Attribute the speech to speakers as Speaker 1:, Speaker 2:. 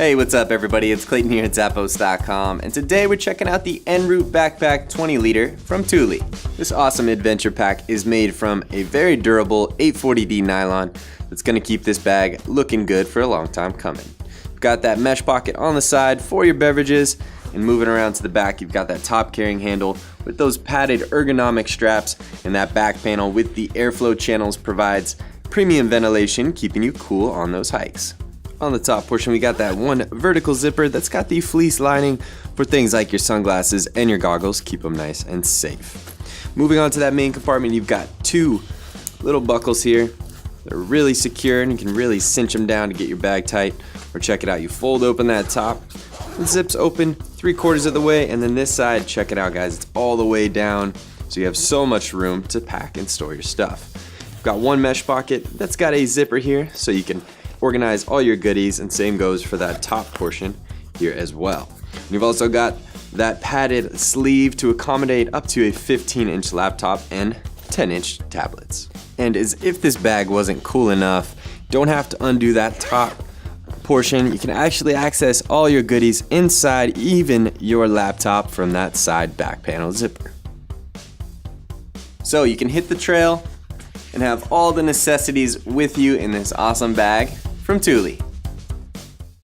Speaker 1: Hey, what's up everybody? It's Clayton here at Zappos.com, and today we're checking out the EnRoute Backpack 20 liter from Thule. This awesome adventure pack is made from a very durable 840D nylon that's going to keep this bag looking good for a long time coming. You've got that mesh pocket on the side for your beverages, and moving around to the back you've got that top carrying handle with those padded ergonomic straps, and that back panel with the airflow channels provides premium ventilation, keeping you cool on those hikes. On the top portion, we got that one vertical zipper that's got the fleece lining for things like your sunglasses and your goggles. Keep them nice and safe. Moving on to that main compartment, you've got two little buckles here. They're really secure and you can really cinch them down to get your bag tight. Or check it out, you fold open that top, it zips open 3/4 of the way, and then this side, check it out guys, it's all the way down, so you have so much room to pack and store your stuff. You've got one mesh pocket that's got a zipper here, so you can organize all your goodies, and same goes for that top portion here as well. And you've also got that padded sleeve to accommodate up to a 15-inch laptop and 10-inch tablets. And as if this bag wasn't cool enough, you don't have to undo that top portion. You can actually access all your goodies inside, even your laptop, from that side back panel zipper. So you can hit the trail and have all the necessities with you in this awesome bag from Thule.